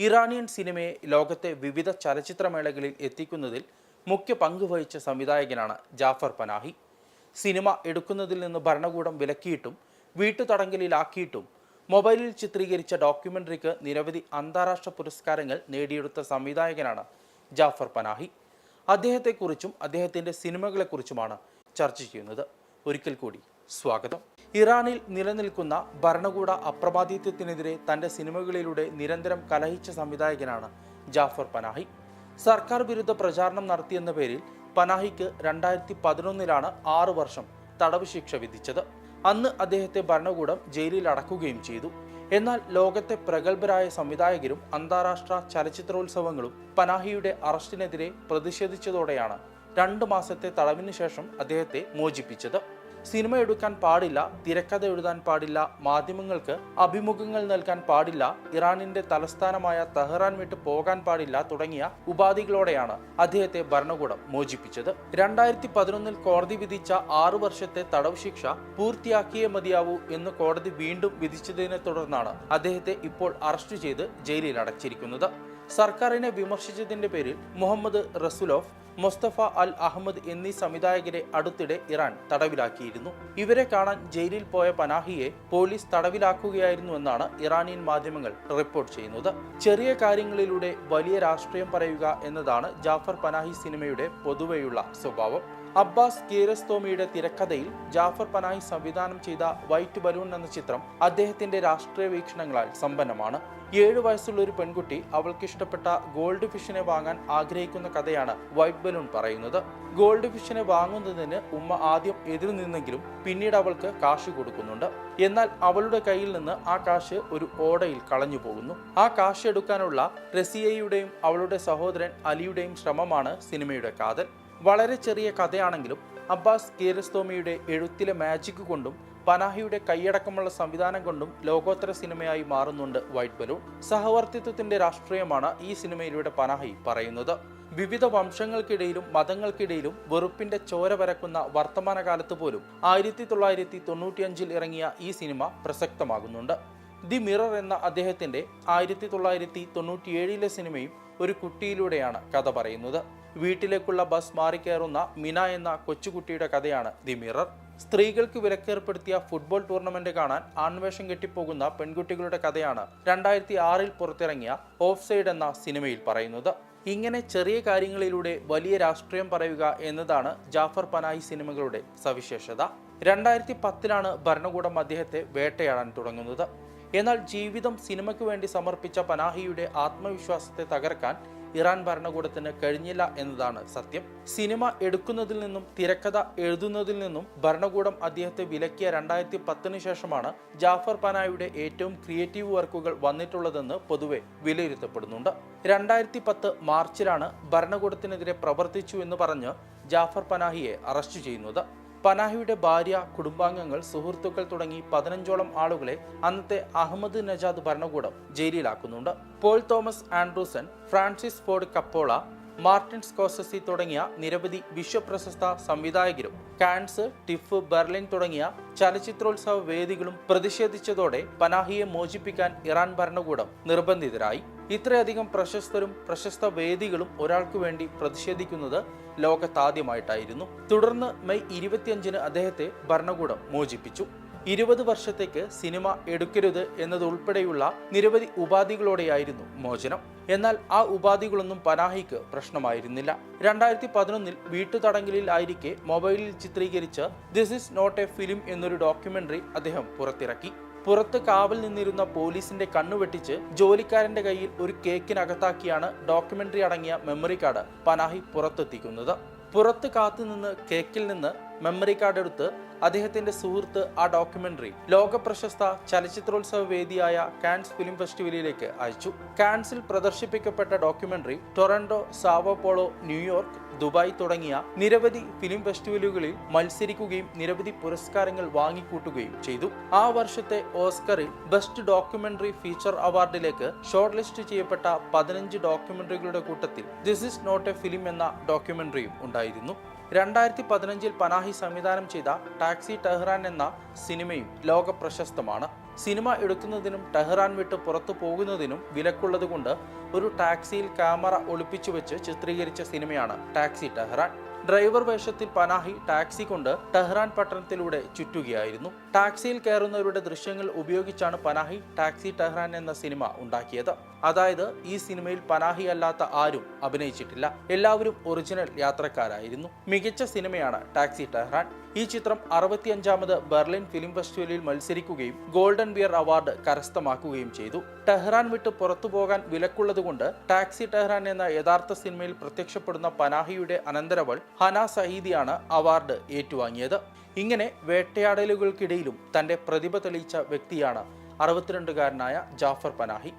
Iranian സിനിമയെ ലോകത്തെ വിവിധ ചലച്ചിത്രമേളകളിൽ എത്തിക്കുന്നതിൽ മുഖ്യ പങ്ക് വഹിച്ച സംവിധായകനാണ് ജാഫർ പനാഹി. സിനിമ എടുക്കുന്നതിൽ നിന്ന് ഭരണകൂടം വിലക്കിയിട്ടും വീട്ടുതടങ്കലിലാക്കിയിട്ടും മൊബൈലിൽ ചിത്രീകരിച്ച ഡോക്യുമെന്ററിക്ക് നിരവധി അന്താരാഷ്ട്ര പുരസ്കാരങ്ങൾ നേടിയെടുത്ത സംവിധായകനാണ് ജാഫർ പനാഹി. അദ്ദേഹത്തെക്കുറിച്ചും അദ്ദേഹത്തിൻ്റെ സിനിമകളെക്കുറിച്ചുമാണ് ചർച്ച ചെയ്യുന്നത്. ഒരിക്കൽ കൂടി സ്വാഗതം. ഇറാനിൽ നിലനിൽക്കുന്ന ഭരണകൂട അപ്രമാദിത്വത്തിനെതിരെ തൻ്റെ സിനിമകളിലൂടെ നിരന്തരം കലഹിച്ച സംവിധായകനാണ് ജാഫർ പനാഹി. സർക്കാർ വിരുദ്ധ പ്രചാരണം നടത്തിയെന്ന പേരിൽ പനാഹിക്ക് 2011 6 വർഷം തടവ് ശിക്ഷ വിധിച്ചത്. അന്ന് അദ്ദേഹത്തെ ഭരണകൂടം ജയിലിൽ അടക്കുകയും ചെയ്തു. എന്നാൽ ലോകത്തെ പ്രഗത്ഭരായ സംവിധായകരും അന്താരാഷ്ട്ര ചലച്ചിത്രോത്സവങ്ങളും പനാഹിയുടെ അറസ്റ്റിനെതിരെ പ്രതിഷേധിച്ചതോടെയാണ് 2 മാസത്തെ തടവിന് ശേഷം അദ്ദേഹത്തെ മോചിപ്പിച്ചത്. സിനിമ എടുക്കാൻ പാടില്ല, തിരക്കഥ എഴുതാൻ പാടില്ല, മാധ്യമങ്ങൾക്ക് അഭിമുഖങ്ങൾ നൽകാൻ പാടില്ല, ഇറാനിന്റെ തലസ്ഥാനമായ തെഹ്റാൻ വിട്ട് പോകാൻ പാടില്ല തുടങ്ങിയ ഉപാധികളോടെയാണ് അദ്ദേഹത്തെ ഭരണകൂടം മോചിപ്പിച്ചത്. 2011 കോടതി വിധിച്ച 6 വർഷത്തെ തടവ് ശിക്ഷ പൂർത്തിയാക്കിയേ മതിയാവൂ എന്ന് കോടതി വീണ്ടും വിധിച്ചതിനെ തുടർന്നാണ് അദ്ദേഹത്തെ ഇപ്പോൾ അറസ്റ്റ് ചെയ്ത് ജയിലിൽ അടച്ചിരിക്കുന്നത്. സർക്കാരിനെ വിമർശിച്ചതിന്റെ പേരിൽ മുഹമ്മദ് റസുലോഫ്, മുസ്തഫ അൽ അഹമ്മദ് എന്നീ സംവിധായകരെ അടുത്തിടെ ഇറാൻ തടവിലാക്കിയിരുന്നു. ഇവരെ കാണാൻ ജയിലിൽ പോയ പനാഹിയെ പോലീസ് തടവിലാക്കുകയായിരുന്നുവെന്നാണ് ഇറാനിയൻ മാധ്യമങ്ങൾ റിപ്പോർട്ട് ചെയ്യുന്നത്. ചെറിയ കാര്യങ്ങളിലൂടെ വലിയ രാഷ്ട്രീയം പറയുക എന്നതാണ് ജാഫർ പനാഹി സിനിമയുടെ പൊതുവെയുള്ള സ്വഭാവം. അബ്ബാസ് കിയാറോസ്തമിയുടെ തിരക്കഥയിൽ ജാഫർ പനാഹി സംവിധാനം ചെയ്ത വൈറ്റ് ബലൂൺ എന്ന ചിത്രം അദ്ദേഹത്തിന്റെ രാഷ്ട്രീയ വീക്ഷണങ്ങളാൽ സമ്പന്നമാണ്. 7 വയസ്സുള്ള ഒരു പെൺകുട്ടി അവൾക്ക് ഇഷ്ടപ്പെട്ട ഗോൾഡ് ഫിഷിനെ വാങ്ങാൻ ആഗ്രഹിക്കുന്ന കഥയാണ് വൈറ്റ് ബലൂൺ പറയുന്നത്. ഗോൾഡ് ഫിഷിനെ വാങ്ങുന്നതിന് ഉമ്മ ആദ്യം എതിർ നിന്നെങ്കിലും പിന്നീട് അവൾക്ക് കാശ് കൊടുക്കുന്നുണ്ട്. എന്നാൽ അവളുടെ കയ്യിൽ നിന്ന് ആ കാശ് ഒരു ഓടയിൽ കളഞ്ഞു പോകുന്നു. ആ കാശ് എടുക്കാനുള്ള റസിയയുടെയും അവളുടെ സഹോദരൻ അലിയുടെയും ശ്രമമാണ് സിനിമയുടെ കാതൽ. വളരെ ചെറിയ കഥയാണെങ്കിലും അബ്ബാസ് കിയാറോസ്തമിയുടെ എഴുത്തിലെ മാജിക് കൊണ്ടും പനാഹിയുടെ കൈയടക്കമുള്ള സംവിധാനം കൊണ്ടും ലോകോത്തര സിനിമയായി മാറുന്നുണ്ട് വൈറ്റ് ബലൂൺ. സഹവർത്തിത്വത്തിന്റെ രാഷ്ട്രീയമാണ് ഈ സിനിമയിലൂടെ പനാഹി പറയുന്നത്. വിവിധ വംശങ്ങൾക്കിടയിലും മതങ്ങൾക്കിടയിലും വെറുപ്പിന്റെ ചോര വരക്കുന്ന വർത്തമാനകാലത്ത് പോലും 1995 ഇറങ്ങിയ ഈ സിനിമ പ്രസക്തമാകുന്നുണ്ട്. ദി മിറർ എന്ന അദ്ദേഹത്തിന്റെ 1997 സിനിമയും ഒരു കുട്ടിയിലൂടെയാണ് കഥ പറയുന്നത്. വീട്ടിലേക്കുള്ള ബസ് മാറിക്കയറുന്ന മിന എന്ന കൊച്ചുകുട്ടിയുടെ കഥയാണ് ദി മിറർ. സ്ത്രീകൾക്ക് വിലക്കേർപ്പെടുത്തിയ ഫുട്ബോൾ ടൂർണമെന്റ് കാണാൻ ആൺവേഷം കെട്ടിപ്പോകുന്ന പെൺകുട്ടികളുടെ കഥയാണ് 2006 പുറത്തിറങ്ങിയ ഓഫ് സൈഡ് എന്ന സിനിമയിൽ പറയുന്നത്. ഇങ്ങനെ ചെറിയ കാര്യങ്ങളിലൂടെ വലിയ രാഷ്ട്രീയം പറയുക എന്നതാണ് ജാഫർ പനാഹി സിനിമകളുടെ സവിശേഷത. 2010 ഭരണകൂടം അദ്ദേഹത്തെ വേട്ടയാടാൻ തുടങ്ങുന്നത്. എന്നാൽ ജീവിതം സിനിമയ്ക്ക് വേണ്ടി സമർപ്പിച്ച പനാഹിയുടെ ആത്മവിശ്വാസത്തെ തകർക്കാൻ ഇറാൻ ഭരണകൂടത്തിന് കഴിഞ്ഞില്ല എന്നതാണ് സത്യം. സിനിമ എടുക്കുന്നതിൽ നിന്നും തിരക്കഥ എഴുതുന്നതിൽ നിന്നും ഭരണകൂടം അദ്ദേഹത്തെ വിലക്കിയ 2010 ശേഷമാണ് ജാഫർ പനാഹിയുടെ ഏറ്റവും ക്രിയേറ്റീവ് വർക്കുകൾ വന്നിട്ടുള്ളതെന്ന് പൊതുവെ വിലയിരുത്തപ്പെടുന്നുണ്ട്. 2010 മാർച്ചിലാണ് ഭരണകൂടത്തിനെതിരെ പ്രവർത്തിച്ചു എന്ന് പറഞ്ഞ് ജാഫർ പനാഹിയെ അറസ്റ്റ് ചെയ്യുന്നത്. പനാഹിയുടെ ഭാര്യ, കുടുംബാംഗങ്ങൾ, സുഹൃത്തുക്കൾ തുടങ്ങി 15ഓളം ആളുകളെ അന്നത്തെ അഹമ്മദ് നജാദ് ഭരണകൂടം ജയിലിലാക്കുന്നുണ്ട്. Paul Thomas Anderson, Francis Ford Coppola, Martin Scorsese തുടങ്ങിയ നിരവധി വിശ്വപ്രശസ്ത സംവിധായകരും കാൻസ്, ടിഫ്, ബെർലിൻ തുടങ്ങിയ ചലച്ചിത്രോത്സവ വേദികളും പ്രതിഷേധിച്ചതോടെ പനാഹിയെ മോചിപ്പിക്കാൻ ഇറാൻ ഭരണകൂടം നിർബന്ധിതരായി. ഇത്രയധികം പ്രശസ്തരും പ്രശസ്ത വേദികളും ഒരാൾക്ക് വേണ്ടി പ്രതിഷേധിക്കുന്നത് ലോകത്താദ്യമായിട്ടായിരുന്നു. തുടർന്ന് മെയ് 25 അദ്ദേഹത്തെ ഭരണകൂടം മോചിപ്പിച്ചു. 20 വർഷത്തേക്ക് സിനിമ എടുക്കരുത് എന്നതുൾപ്പെടെയുള്ള നിരവധി ഉപാധികളോടെയായിരുന്നു മോചനം. എന്നാൽ ആ ഉപാധികളൊന്നും പനാഹിക്ക് പ്രശ്നമായിരുന്നില്ല. 2011 വീട്ടുതടങ്കലിൽ ആയിരിക്കെ മൊബൈലിൽ ചിത്രീകരിച്ച് this is not a film എന്നൊരു ഡോക്യുമെന്ററി അദ്ദേഹം പുറത്തിറക്കി. പുറത്ത് കാവൽ നിന്നിരുന്ന പോലീസിന്റെ കണ്ണുവെട്ടിച്ച് ജോലിക്കാരന്റെ കയ്യിൽ ഒരു കേക്കിനകത്താക്കിയാണ് ഡോക്യുമെന്ററി അടങ്ങിയ മെമ്മറി കാർഡ് പനാഹി പുറത്തെത്തിക്കുന്നത്. പുറത്ത് കാത്തുനിന്ന് കേക്കിൽ നിന്ന് മെമ്മറി കാർഡ് എടുത്ത് അദ്ദേഹത്തിന്റെ സുഹൃത്ത് ആ ഡോക്യുമെന്ററി ലോകപ്രശസ്ത ചലച്ചിത്രോത്സവ വേദിയായ കാൻസ് ഫിലിം ഫെസ്റ്റിവലിലേക്ക് അയച്ചു. കാൻസിൽ പ്രദർശിപ്പിക്കപ്പെട്ട documentary Toronto, Sao Paulo, New York, Dubai തുടങ്ങിയ നിരവധി ഫിലിം ഫെസ്റ്റിവലുകളിൽ മത്സരിക്കുകയും നിരവധി പുരസ്കാരങ്ങൾ വാങ്ങിക്കൂട്ടുകയും ചെയ്തു. ആ വർഷത്തെ ഓസ്കറിൽ ബെസ്റ്റ് ഡോക്യുമെന്ററി ഫീച്ചർ അവാർഡിലേക്ക് ഷോർട്ട് ലിസ്റ്റ് ചെയ്യപ്പെട്ട 15 ഡോക്യുമെന്ററികളുടെ കൂട്ടത്തിൽ this is not a film എന്ന ഡോക്യുമെന്ററിയും ഉണ്ടായിരുന്നു. 2015 പനാഹി സംവിധാനം ചെയ്ത ടാക്സി ടെഹ്റാൻ എന്ന സിനിമയും ലോക പ്രശസ്തമാണ്. സിനിമ എടുക്കുന്നതിനും ടെഹ്റാൻ വിട്ട് പുറത്തു പോകുന്നതിനും വിലക്കുള്ളതുകൊണ്ട് ഒരു ടാക്സിയിൽ ക്യാമറ ഒളിപ്പിച്ചു വെച്ച് ചിത്രീകരിച്ച സിനിമയാണ് ടാക്സി ടെഹ്റാൻ. ഡ്രൈവർ വേഷത്തിൽ പനാഹി ടാക്സി കൊണ്ട് ടെഹ്റാൻ പട്ടണത്തിലൂടെ ചുറ്റുകയായിരുന്നു. ടാക്സിയിൽ കയറുന്നവരുടെ ദൃശ്യങ്ങൾ ഉപയോഗിച്ചാണ് പനാഹി ടാക്സി ടെഹ്റാൻ എന്ന സിനിമ ഉണ്ടാക്കിയത്. അതായത് ഈ സിനിമയിൽ പനാഹി അല്ലാത്ത ആരും അഭിനയിച്ചിട്ടില്ല. എല്ലാവരും ഒറിജിനൽ യാത്രക്കാരായിരുന്നു. മികച്ച സിനിമയാണ് ടാക്സി ടെഹ്റാൻ. ഈ ചിത്രം 65ാമത് ബെർലിൻ ഫിലിം ഫെസ്റ്റിവലിൽ മത്സരിക്കുകയും ഗോൾഡൻ ബിയർ അവാർഡ് കരസ്ഥമാക്കുകയും ചെയ്തു. ടെഹ്റാൻ വിട്ട് പുറത്തു പോകാൻ വിലക്കുള്ളതുകൊണ്ട് ടാക്സി ടെഹ്റാൻ എന്ന യഥാർത്ഥ സിനിമയിൽ പ്രത്യക്ഷപ്പെടുന്ന പനാഹിയുടെ അനന്തരവൾ ഹന സയീദിയാണ് അവാർഡ് ഏറ്റുവാങ്ങിയത്. ഇങ്ങനെ വേട്ടയാടലുകൾക്കിടയിലും തന്റെ പ്രതിഭ തെളിയിച്ച വ്യക്തിയാണ് 62-കാരനായ ജാഫർ പനാഹി.